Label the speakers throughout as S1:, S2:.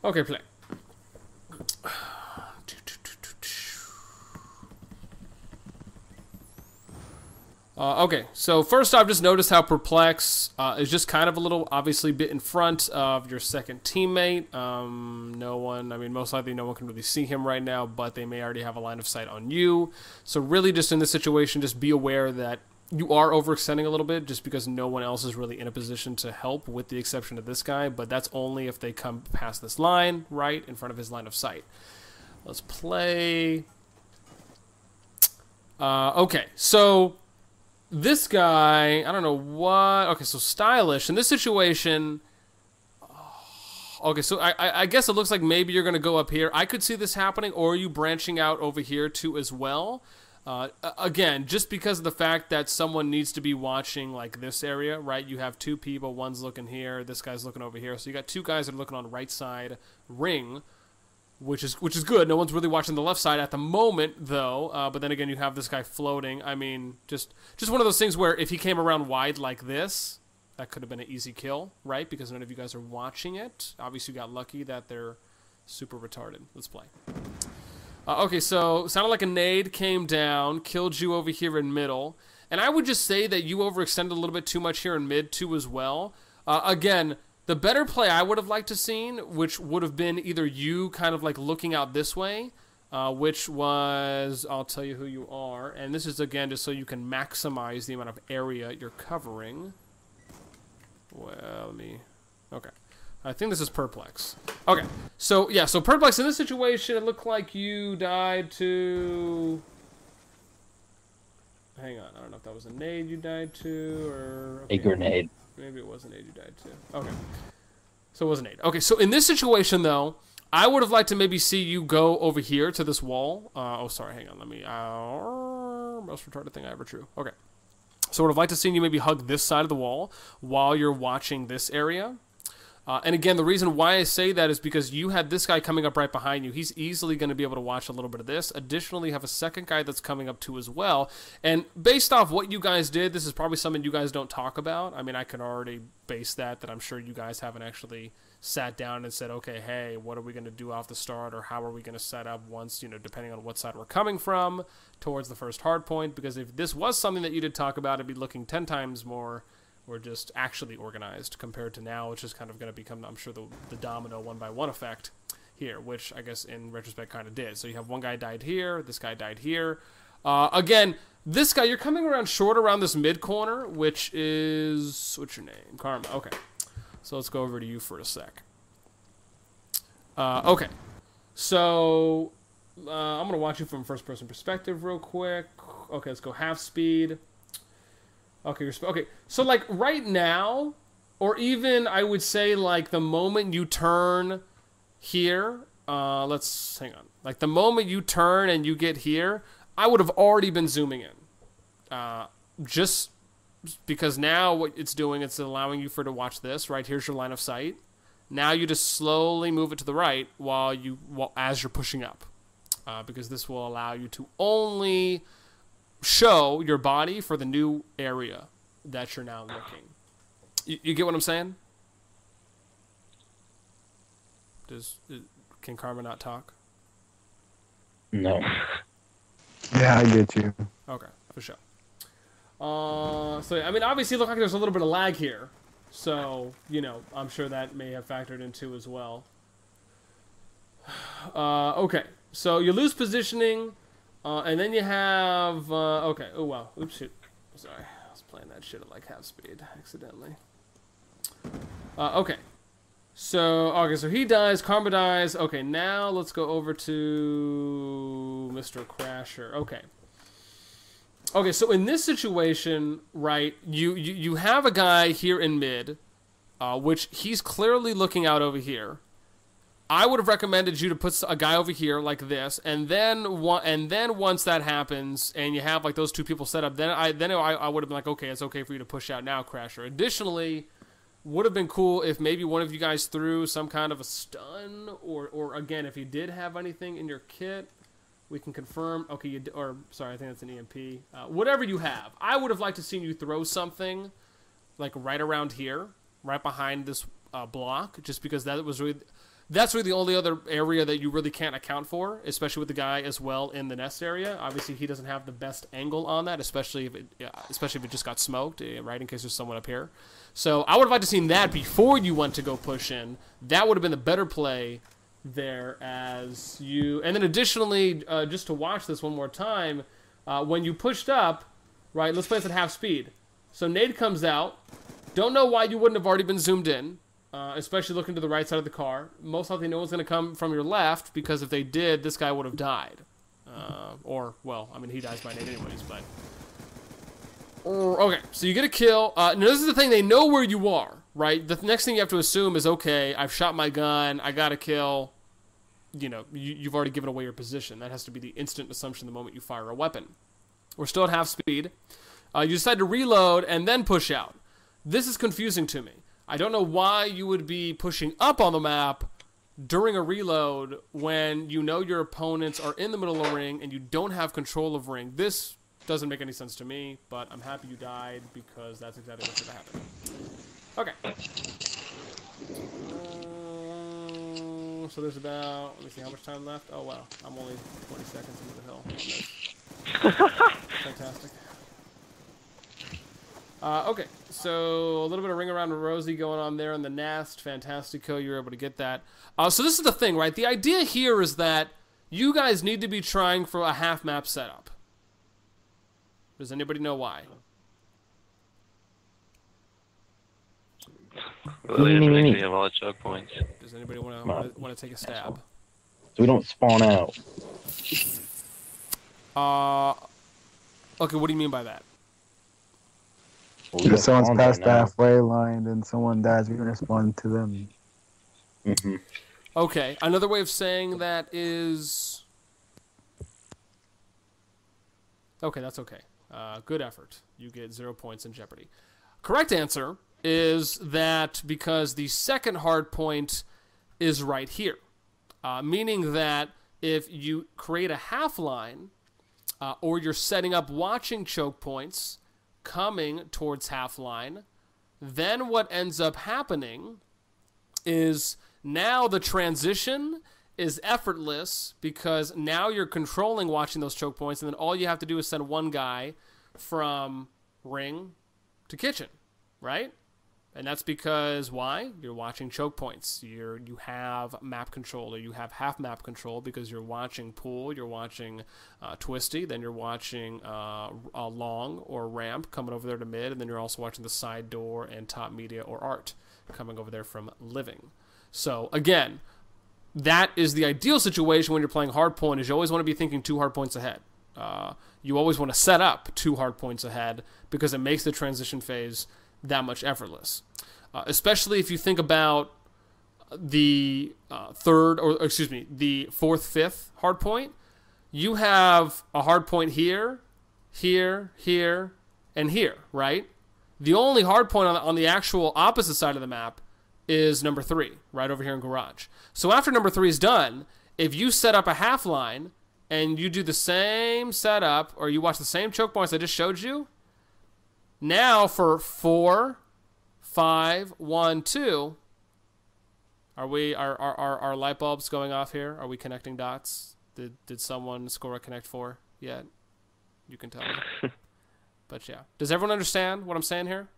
S1: Okay, play. Okay, so first off, just notice how Perplex is just kind of a little, obviously, bit in front of your second teammate. No one, I mean, most likely no one can really see him right now, but they may already have a line of sight on you. So really just in this situation, just be aware that you are overextending a little bit just because no one else is really in a position to help, with the exception of this guy, but that's only if they come past this line, right, in front of his line of sight. Let's play. Okay, so this guy, I don't know what. Okay, so Stylish in this situation. Okay, so I guess it looks like maybe you're going to go up here. I could see this happening, or you branching out over here too as well. Again, just because of the fact that someone needs to be watching like this area, right? You have two people. One's looking here. This guy's looking over here. So you got two guys that are looking on the right side ring, which is good. No one's really watching the left side at the moment, though. But then again, you have this guy floating. I mean, just one of those things where if he came around wide like this, that could have been an easy kill, right? Because none of you guys are watching it. Obviously, you got lucky that they're super retarded. Let's play. Okay, so sounded like a nade came down, killed you over here in middle. And I would just say that you overextended a little bit too much here in mid, too, as well. Again, the better play I would have liked to seen, which would have been either you kind of like looking out this way, which was, I'll tell you who you are. And this is, again, just so you can maximize the amount of area you're covering. Well, okay. I think this is Perplex. Okay, so yeah, so Perplex in this situation, it looked like you died to. Hang on, I don't know if that was a nade you died to or. Okay.
S2: A grenade.
S1: Maybe it was a nade you died to. Okay, so it was a nade. Okay, so in this situation though, I would have liked to maybe see you go over here to this wall. Oh, sorry, hang on, let me. Most retarded thing I ever drew. Okay, so I would have liked to see you maybe hug this side of the wall while you're watching this area. And again, the reason why I say that is because you had this guy coming up right behind you. He's easily going to be able to watch a little bit of this. Additionally, you have a second guy that's coming up too as well. And based off what you guys did, this is probably something you guys don't talk about. I mean, I can already base that I'm sure you guys haven't actually sat down and said, okay, hey, what are we going to do off the start, or how are we going to set up once, you know, depending on what side we're coming from towards the first hard point. Because if this was something that you did talk about, it'd be looking 10 times more. We're just actually organized compared to now, which is kind of going to become, I'm sure, the domino one-by-one effect here, which I guess in retrospect kind of did. So you have one guy died here, this guy died here. Again, this guy, you're coming around short around this mid-corner, which is, what's your name? Karma. Okay. So let's go over to you for a sec. Okay. So I'm going to watch you from first-person perspective real quick. Okay, let's go half speed. Okay, okay, so like right now, or even I would say like the moment you turn here, let's hang on. Like the moment you turn and you get here, I would have already been zooming in. Just because now what it's doing, it's allowing you to watch this, right? Here's your line of sight. Now you just slowly move it to the right as you're pushing up. Because this will allow you to only show your body for the new area that you're now looking. You get what I'm saying? Can Karma not talk?
S2: No.
S3: Yeah, I get you.
S1: Okay, for sure. So I mean, obviously, it looks like there's a little bit of lag here. So you know, I'm sure that may have factored into as well. Okay, so you lose positioning. And then you have, okay, oh wow, oops, shoot, sorry, I was playing that shit at like half speed, accidentally. Okay, so he dies, Karma dies, okay, now let's go over to Mr. Crasher, okay. Okay, so in this situation, right, you have a guy here in mid, which he's clearly looking out over here. I would have recommended you to put a guy over here like this, and then once that happens, and you have like those two people set up, then I would have been like, okay, it's okay for you to push out now, Crasher. Additionally, would have been cool if maybe one of you guys threw some kind of a stun, or again, if you did have anything in your kit, we can confirm. Okay, sorry, I think that's an EMP. Whatever you have, I would have liked to see you throw something like right around here, right behind this block, just because that was really. That's really the only other area that you really can't account for, especially with the guy as well in the nest area. Obviously, he doesn't have the best angle on that, especially if it just got smoked, right, in case there's someone up here. So I would have liked to seen that before you went to go push in. That would have been the better play there as you... And then additionally, just to watch this one more time, when you pushed up, right, let's play this at half speed. So nade comes out. Don't know why you wouldn't have already been zoomed in. Especially looking to the right side of the car. Most likely no one's going to come from your left, because if they did, this guy would have died. Or, well, I mean, he dies by nade anyways, but... Okay, so you get a kill. Now, this is the thing. They know where you are, right? The next thing you have to assume is, okay, I've shot my gun. I got a kill. You know, you've already given away your position. That has to be the instant assumption the moment you fire a weapon. We're still at half speed. You decide to reload and then push out. This is confusing to me. I don't know why you would be pushing up on the map during a reload when you know your opponents are in the middle of ring and you don't have control of ring. This doesn't make any sense to me, but I'm happy you died because that's exactly what should have happened. Okay. So there's about, let me see how much time left. Oh, wow. I'm only 20 seconds into the hill. Fantastic. Okay, so a little bit of ring around Rosie going on there in the nest. Fantastico, you were able to get that. So this is the thing, right? The idea here is that you guys need to be trying for a half map setup. Does anybody know why?
S4: We have all the choke points.
S1: Does anybody want to take a stab?
S2: So we don't spawn out.
S1: Okay, what do you mean by that?
S2: Well,
S3: If someone's past the halfway line and someone dies, we can respond to them.
S2: Mm-hmm.
S1: Okay, another way of saying that is... Okay, that's okay. Good effort. You get 0 points in jeopardy. Correct answer is that because the second hard point is right here. Meaning that if you create a half line, or you're setting up watching choke points coming towards half line, then what ends up happening is now the transition is effortless because now you're controlling watching those choke points, and then all you have to do is send one guy from ring to kitchen, right? And that's because, why? You're watching choke points. You have map control, or you have half map control because you're watching pool, you're watching twisty, then you're watching a long or ramp coming over there to mid, and then you're also watching the side door and top media or art coming over there from living. So, again, that is the ideal situation when you're playing hardpoint, is you always want to be thinking 2 hard points ahead. You always want to set up 2 hard points ahead because it makes the transition phase that much effortless. Especially if you think about the the fourth, fifth hard point. You have a hard point here, here, here, and here, right? The only hard point on the actual opposite side of the map is number 3, right over here in garage. So after number 3 is done, if you set up a half line and you do the same setup, or you watch the same choke points I just showed you, now for 4, 5, 1, 2, are our light bulbs going off here? Are we connecting dots? Did someone score a connect 4 yet? You can tell me. But yeah, does everyone understand what I'm saying here?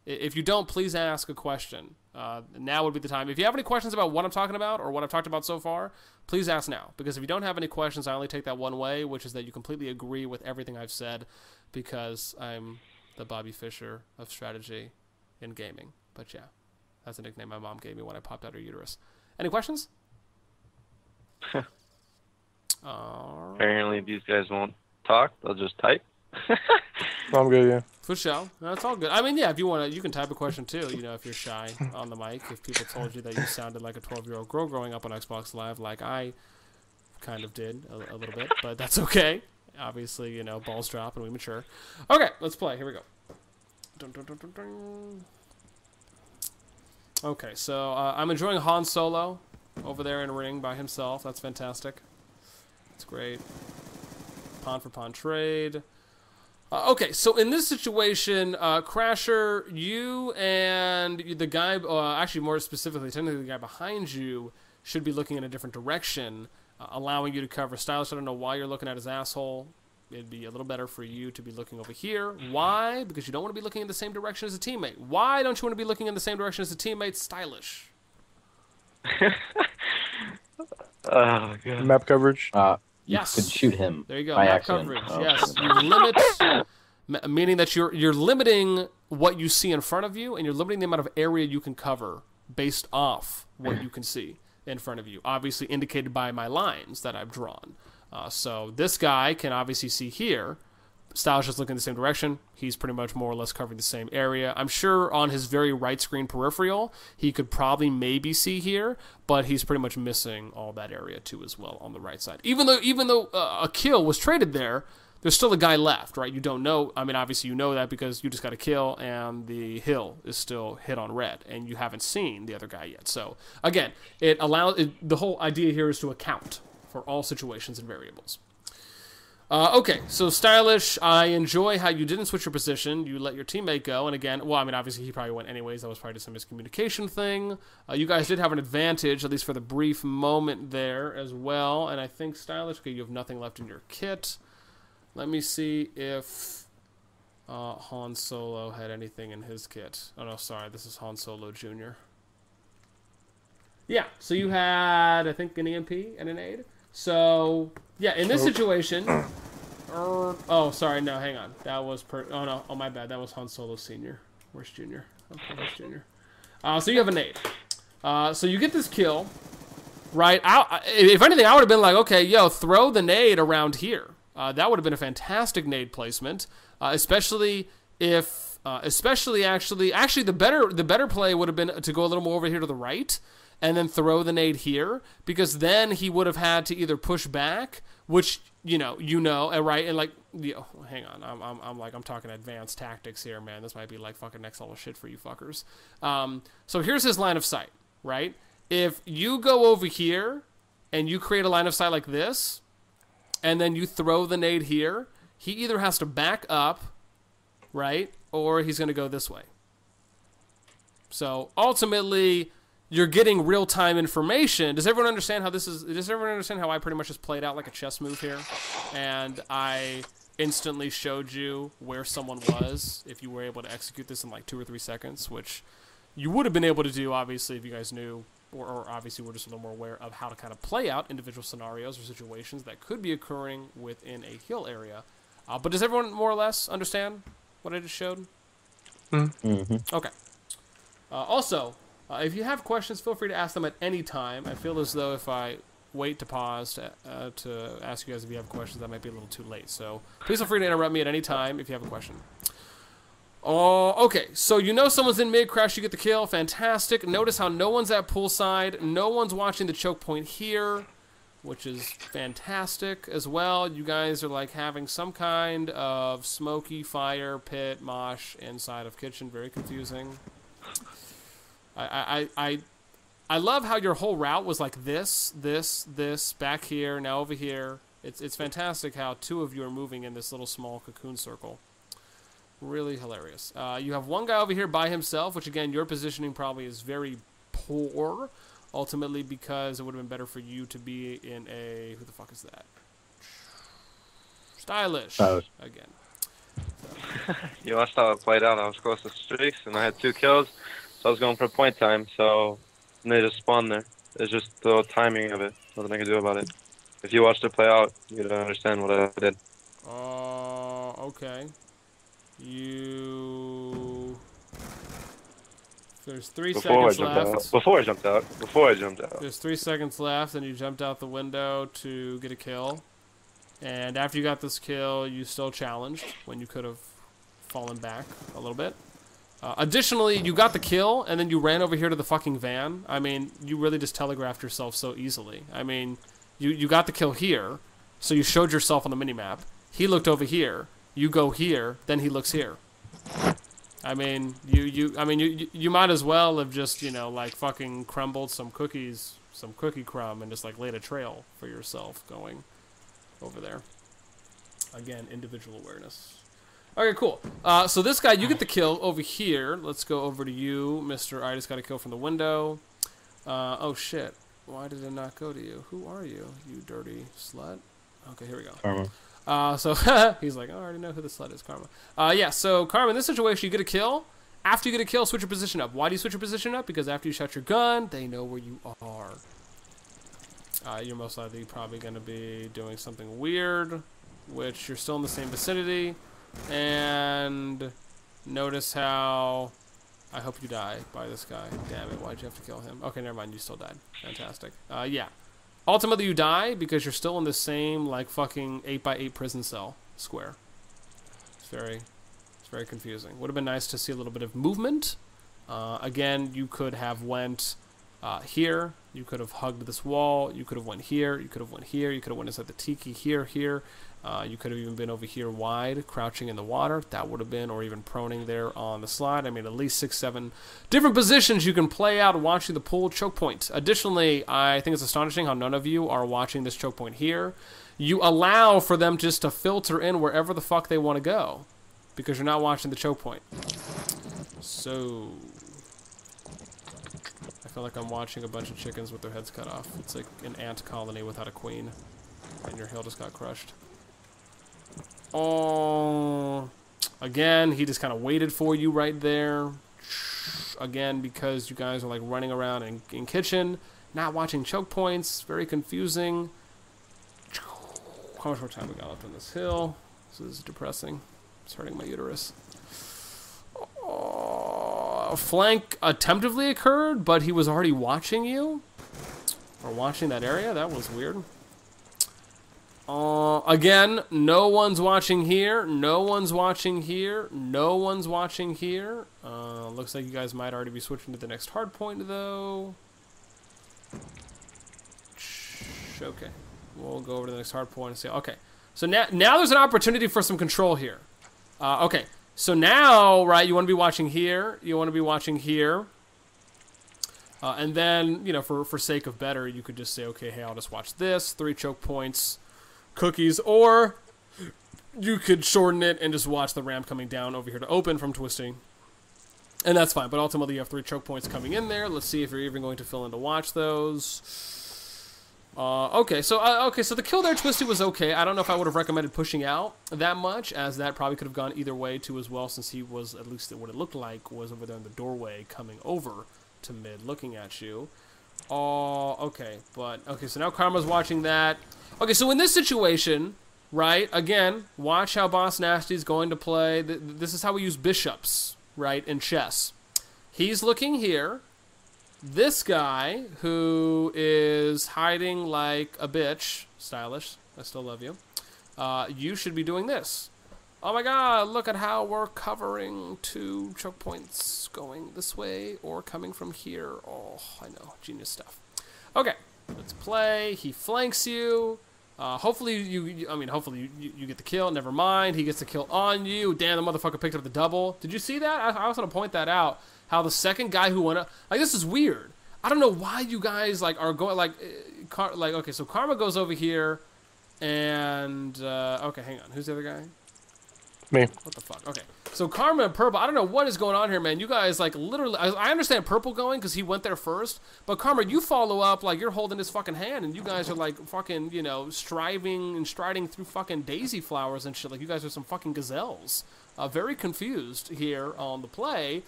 S1: If you don't, please ask a question. Now would be the time. If you have any questions about what I'm talking about or what I've talked about so far, please ask now. Because if you don't have any questions, I only take that one way, which is that you completely agree with everything I've said, because I'm the Bobby Fischer of strategy in gaming. But yeah, that's a nickname my mom gave me when I popped out her uterus. Any questions?
S4: Apparently these guys won't talk, they'll just type.
S3: I'm good, yeah.
S1: For sure. No, it's all good. I mean, yeah, if you want to, you can type a question too, you know, if you're shy on the mic. If people told you that you sounded like a 12-year-old girl growing up on Xbox Live, like I kind of did a little bit, but that's okay. Obviously, you know, balls drop and we mature. Okay, let's play. Here we go. Dun, dun, dun, dun, dun. Okay, so I'm enjoying Han Solo over there in a ring by himself. That's fantastic. That's great. Pawn for pawn trade. Okay, so in this situation, Crasher, you and the guy, actually more specifically, technically the guy behind you, should be looking in a different direction, allowing you to cover. Stylish, I don't know why you're looking at his asshole. It'd be a little better for you to be looking over here. Why? Because you don't want to be looking in the same direction as a teammate. Why don't you want to be looking in the same direction as a teammate? Stylish.
S4: Oh, God.
S5: Map coverage.
S2: You
S1: Yes.
S2: could shoot him.
S1: There you go.
S2: by
S1: Map
S2: accident.
S1: coverage.
S2: Oh.
S1: Yes. You limit, meaning that you're limiting what you see in front of you, and you're limiting the amount of area you can cover based off what you can see in front of you. Obviously indicated by my lines that I've drawn. So this guy can obviously see here. Stylish is looking in the same direction. He's pretty much more or less covering the same area. I'm sure on his very right screen peripheral, he could probably maybe see here, but he's pretty much missing all that area too as well on the right side. Even though a kill was traded there, there's still a guy left, right? You don't know. I mean, obviously you know that because you just got a kill and the hill is still hit on red and you haven't seen the other guy yet. So again, the whole idea here is to account for all situations and variables. Okay, so Stylish, I enjoy how you didn't switch your position. You let your teammate go, and again, well, I mean, obviously he probably went anyways. That was probably just a miscommunication thing. You guys did have an advantage, at least for the brief moment there as well, and I think Stylish, okay, you have nothing left in your kit. Let me see if Han Solo had anything in his kit. Oh, no, sorry, this is Han Solo Jr. Yeah, so you had, I think, an EMP and an nade. So, yeah, in this situation... oh, sorry, no, hang on. That was oh, no, oh, my bad. That was Han Solo Sr. Where's Junior? Okay, where's Junior? So you have a nade. So you get this kill, right? If anything, I would have been like, okay, yo, throw the nade around here. That would have been a fantastic nade placement, especially if... actually, the better play would have been to go a little more over here to the right, and then throw the nade here, because then he would have had to either push back, which right, and like, hang on, I'm talking advanced tactics here, man. This might be like fucking next level shit for you fuckers. So here's his line of sight, right? If you go over here and you create a line of sight like this, and then you throw the nade here, he either has to back up, right, or he's going to go this way. So ultimately, you're getting real-time information. Does everyone understand how this is? Does everyone understand how I pretty much just played out like a chess move here? And I instantly showed you where someone was if you were able to execute this in like 2 or 3 seconds, which you would have been able to do, obviously, if you guys knew, or obviously we're just a little more aware of how to kind of play out individual scenarios or situations that could be occurring within a hill area. But does everyone more or less understand what I just showed?
S2: Mm-hmm.
S1: Okay. Also, if you have questions, feel free to ask them at any time. I feel as though if I wait to pause to ask you guys if you have questions, that might be a little too late. So please feel free to interrupt me at any time if you have a question. Okay, so you know someone's in mid, crash, you get the kill. Fantastic. Notice how no one's at poolside. No one's watching the choke point here, which is fantastic as well. You guys are like having some kind of smoky fire pit mosh inside of kitchen. Very confusing. I love how your whole route was like this, back here, now over here. It's fantastic how two of you are moving in this little small cocoon circle. Really hilarious. You have one guy over here by himself, which again, your positioning probably is very poor, ultimately because it would have been better for you to be in a... Who the fuck is that? Stylish. Again. So.
S4: You watched how it played out. I was close to streaks, and I had 2 kills. So I was going for point time, so and they just spawned there. It's just the timing of it. Nothing I can do about it. If you watched it play out, you'd understand what I did.
S1: Okay. There's 3 seconds left.
S4: Before I jumped out.
S1: There's 3 seconds left, and you jumped out the window to get a kill. And after you got this kill, you still challenged when you could have fallen back a little bit. Additionally, you got the kill, and then you ran over here to the fucking van. I mean, you really just telegraphed yourself so easily. I mean, you got the kill here, so you showed yourself on the minimap. He looked over here. You go here, then he looks here. I mean, you might as well have just, like fucking crumbled some cookies, some cookie crumb, and just like laid a trail for yourself going over there. Again, individual awareness. Okay, cool. So this guy, you get the kill over here. Let's go over to you, Mr. I just got a kill from the window. Oh, shit. Why did it not go to you? Who are you, you dirty slut? Okay, here we go.
S2: Karma.
S1: So he's like, oh, I already know who the slut is, Karma. Yeah, so Karma, in this situation, you get a kill. After you get a kill, switch your position up. Why do you switch your position up? Because after you shot your gun, they know where you are. You're most likely probably going to be doing something weird, which you're still in the same vicinity. And notice how... I hope you die by this guy. Damn it, why'd you have to kill him? Okay, never mind, you still died. Fantastic. Yeah. Ultimately, you die because you're still in the same, like, fucking 8x8 prison cell square. It's very confusing. Would have been nice to see a little bit of movement. Again, you could have went here. You could have hugged this wall. You could have went here. You could have went here. You could have went inside the tiki here. You could have even been over here wide, crouching in the water. That would have been, or even proning there on the slide. I mean, at least 6, 7 different positions you can play out watching the pool choke point. Additionally, I think it's astonishing how none of you are watching this choke point here. You allow for them just to filter in wherever the fuck they want to go, because you're not watching the choke point. So... I feel like I'm watching a bunch of chickens with their heads cut off. It's like an ant colony without a queen. And your hill just got crushed. Oh, again, he just kind of waited for you right there. Again, because you guys are like running around in kitchen, not watching choke points. Very confusing. How much more time we got left on this hill? This is depressing. It's hurting my uterus. A flank attemptively occurred, but he was already watching you, or watching that area. That was weird. Again, no one's watching here. No one's watching here. No one's watching here. Looks like you guys might already be switching to the next hardpoint, though. Okay, we'll go over to the next hardpoint and say, okay. So now there's an opportunity for some control here. Okay. So now, right, you want to be watching here. You want to be watching here. And then, you know, for sake of better, you could just say, okay, hey, I'll just watch this. 3 choke points, cookies. Or you could shorten it and just watch the ramp coming down over here to open from twisting. And that's fine. But ultimately, you have 3 choke points coming in there. Let's see if you're even going to fill in to watch those. Okay, so the kill there, Twisty, was okay. I don't know if I would have recommended pushing out that much, as that probably could have gone either way too as well, since he was, at least what it looked like, was over there in the doorway coming over to mid looking at you. Okay, so now Karma's watching that. Okay, so in this situation, right, again, watch how Boss Nasty is going to play. This is how we use bishops, right, in chess. He's looking here. This guy, who is hiding like a bitch, stylish, I still love you, you should be doing this. Oh my god, look at how we're covering 2 choke points going this way or coming from here. Oh, I know, genius stuff. Okay, let's play. He flanks you. Hopefully you get the kill. Never mind, he gets the kill on you. Damn, the motherfucker picked up the double. Did you see that? I was going to point that out. How the second guy who went up, like, this is weird. I don't know why you guys like are going okay. So Karma goes over here, and okay, hang on. Who's the other guy?
S2: Me.
S1: What the fuck? Okay. So Karma and Purple. I don't know what is going on here, man. You guys like literally. I understand Purple going because he went there first, but Karma, you follow up like you're holding his fucking hand, and you guys are like fucking, you know, striving and striding through fucking daisy flowers and shit. Like you guys are some fucking gazelles. Very confused here on the play.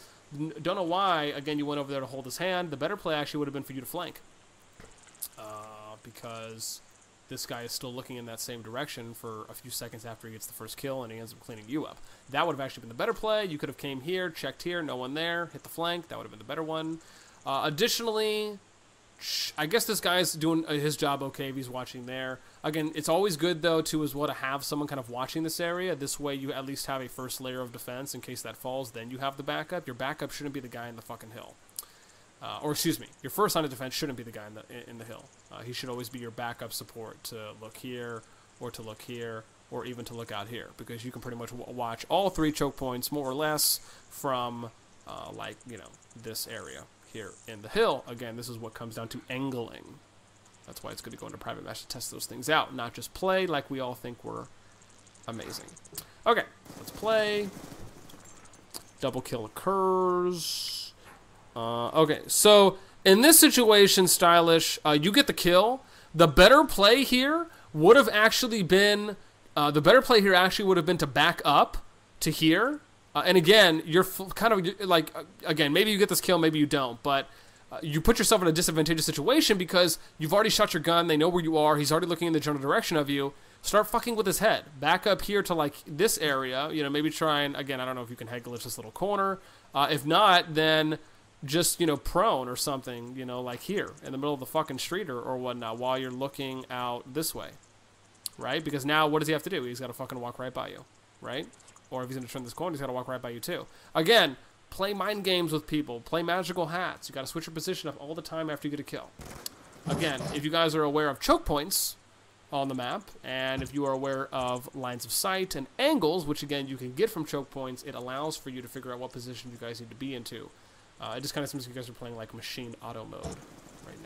S1: Don't know why, again, you went over there to hold his hand. The better play actually would have been for you to flank. Because this guy is still looking in that same direction for a few seconds after he gets the first kill, and he ends up cleaning you up. That would have actually been the better play. You could have came here, checked here, no one there, hit the flank. That would have been the better one. Additionally, I guess this guy's doing his job okay if he's watching there. Again, it's always good, though, to have someone kind of watching this area. This way you at least have a first layer of defense in case that falls. Then you have the backup. Your backup shouldn't be the guy in the fucking hill. Or excuse me, your first line of defense shouldn't be the guy in the hill. He should always be your backup support to look here, or to look here, or even to look out here. Because you can pretty much watch all 3 choke points, more or less, from, like, you know, this area here in the hill. Again, this is what comes down to angling. That's why it's good to go into private match to test those things out, not just play like we all think we're amazing. Okay, let's play. Double kill occurs. Okay, so In this situation, Stylish, you get the kill. The better play here would have actually been, to back up to here. And again, you're kind of like, again, maybe you get this kill, maybe you don't, but you put yourself in a disadvantageous situation because you've already shot your gun. They know where you are. He's already looking in the general direction of you. Start fucking with his head. Back up here to like this area. You know, maybe try and, again, I don't know if you can head glitch this little corner. If not, then just, you know, prone or something, you know, like here in the middle of the fucking street or whatnot while you're looking out this way. Right? Because now what does he have to do? He's got to fucking walk right by you. Right? Or if he's going to turn this corner, he's got to walk right by you too. Again, play mind games with people. Play magical hats. You got to switch your position up all the time after you get a kill. Again, if you guys are aware of choke points on the map, and if you are aware of lines of sight and angles, which again you can get from choke points, it allows for you to figure out what position you guys need to be into. It just kind of seems like you guys are playing like machine auto mode right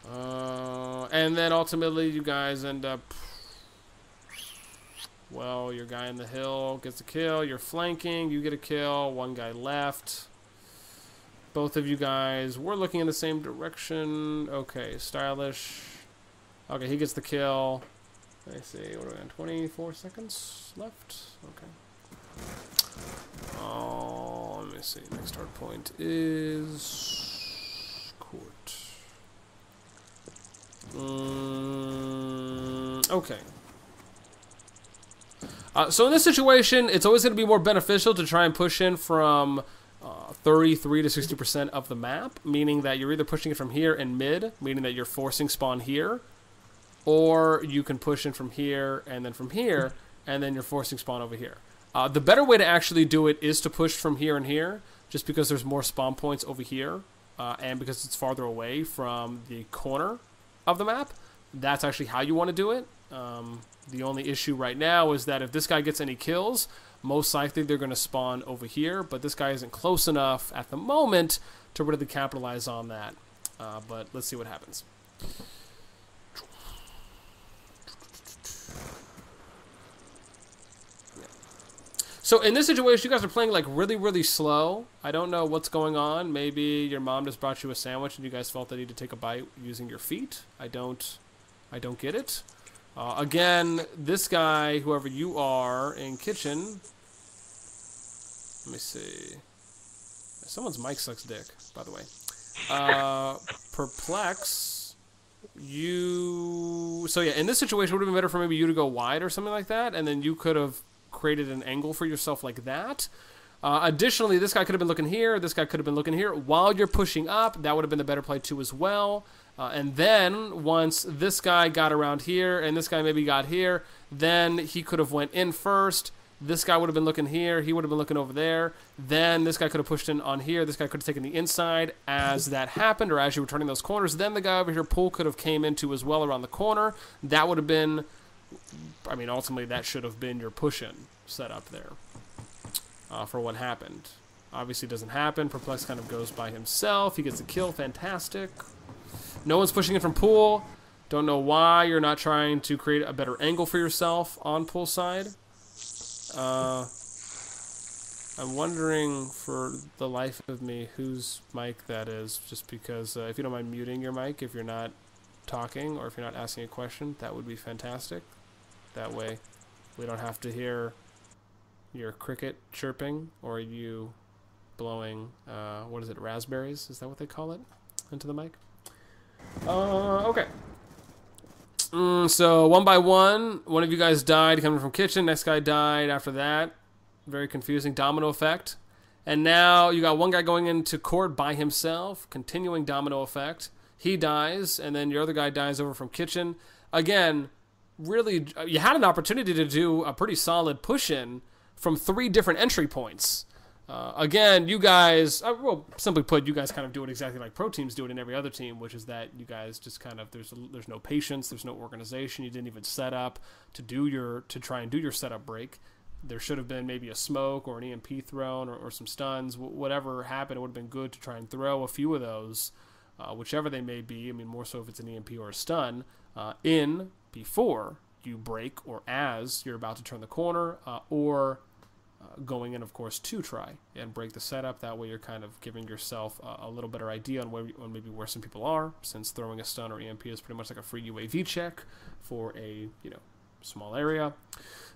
S1: now. And then ultimately you guys end up, well, your guy in the hill gets a kill, you're flanking, you get a kill, one guy left. Both of you guys were looking in the same direction. Okay, Stylish. Okay, he gets the kill. Let me see, what are we on? 24 seconds left? Okay. Oh, let me see. Next hard point is court. Okay. So in this situation, it's always going to be more beneficial to try and push in from 33 to 60% of the map, meaning that you're either pushing it from here in mid, meaning that you're forcing spawn here, or you can push in from here, and then you're forcing spawn over here. The better way to actually do it is to push from here and here, just because there's more spawn points over here, and because it's farther away from the corner of the map. That's actually how you want to do it. The only issue right now is that if this guy gets any kills, most likely they're going to spawn over here, but this guy isn't close enough at the moment to really capitalize on that. But let's see what happens. So in this situation, you guys are playing like really, really slow. I don't know what's going on. Maybe your mom just brought you a sandwich and you guys felt the need to take a bite using your feet. I don't get it. Again, this guy, whoever you are in kitchen. Let me see. Someone's mic sucks dick, by the way. Perplex. So yeah, in this situation, it would have been better for maybe you to go wide or something like that, and then you could have created an angle for yourself like that. Additionally, this guy could have been looking here. This guy could have been looking here. While you're pushing up, that would have been the better play too as well. And then once this guy got around here and this guy maybe got here, then he could have went in first. This guy would have been looking here. He would have been looking over there. Then this guy could have pushed in on here. This guy could have taken the inside as that happened, or as you were turning those corners. Then the guy over here, Pool, could have came into as well around the corner. That would have been, I mean, ultimately that should have been your push-in setup there for what happened. Obviously it doesn't happen. Perplex kind of goes by himself. He gets a kill. Fantastic. No one's pushing in from Pool. Don't know why you're not trying to create a better angle for yourself on Pool side. I'm wondering for the life of me whose mic that is, just because if you don't mind muting your mic if you're not talking or if you're not asking a question, that would be fantastic. That way we don't have to hear your cricket chirping or you blowing, what is it, raspberries? Is that what they call it? Into the mic? Okay. So one by one of you guys died coming from kitchen. Next guy died after that. Very confusing. Domino effect. And now you got one guy going into court by himself. Continuing domino effect. He dies, and then your other guy dies over from kitchen. Again, really, you had an opportunity to do a pretty solid push-in from 3 different entry points. Again, you guys, well, simply put, you guys kind of do it exactly like pro teams do it in every other team, which is that you guys just kind of, there's no patience, there's no organization. You didn't even set up to try and do your setup break. There should have been maybe a smoke or an EMP thrown or some stuns. Whatever happened, it would have been good to try and throw a few of those, whichever they may be. I mean, more so if it's an EMP or a stun, in before you break or as you're about to turn the corner, or going in, of course, to try and break the setup. That way you're kind of giving yourself a little better idea on maybe where some people are, since throwing a stun or EMP is pretty much like a free UAV check for a, small area.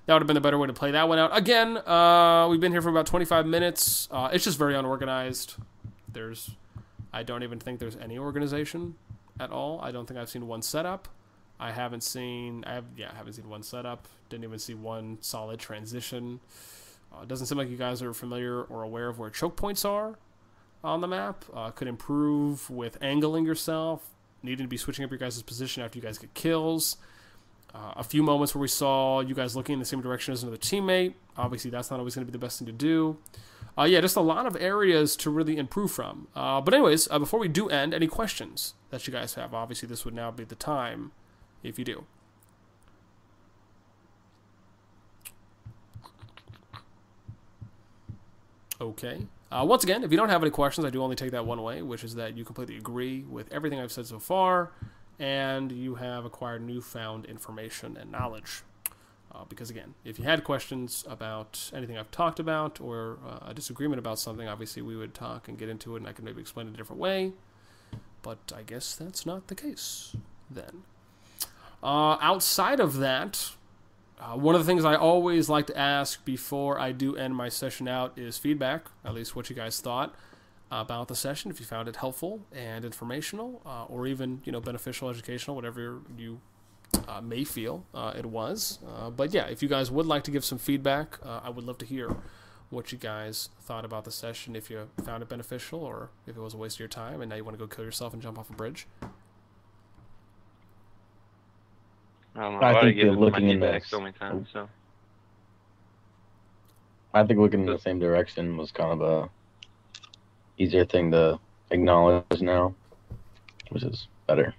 S1: That would have been the better way to play that one out. Again, we've been here for about 25 minutes. It's just very unorganized. I don't even think there's any organization at all. I don't think I've seen one setup. I haven't seen one setup. Didn't even see one solid transition. It doesn't seem like you guys are familiar or aware of where choke points are on the map. Could improve with angling yourself, needing to be switching up your guys' position after you guys get kills. A few moments where we saw you guys looking in the same direction as another teammate. Obviously, that's not always going to be the best thing to do. Just a lot of areas to really improve from. But anyways, before we do end, any questions that you guys have? Obviously, this would now be the time if you do. Okay. Once again, if you don't have any questions, I do only take that one way, which is that you completely agree with everything I've said so far, and you have acquired newfound information and knowledge. Because again, if you had questions about anything I've talked about, or a disagreement about something, obviously we would talk and get into it, and I could maybe explain it a different way. But I guess that's not the case then. Outside of that, one of the things I always like to ask before I do end my session out is feedback, at least what you guys thought about the session, if you found it helpful and informational, or even, beneficial, educational, whatever you may feel it was. But yeah, if you guys would like to give some feedback, I would love to hear what you guys thought about the session, if you found it beneficial or if it was a waste of your time and now you want to go kill yourself and jump off a bridge.
S4: I don't know.
S2: I think
S4: give
S2: looking
S4: my
S2: in
S4: feedback
S2: this-
S4: so many times. So
S2: I think looking in the same direction was kind of a easier thing to acknowledge now, which is better.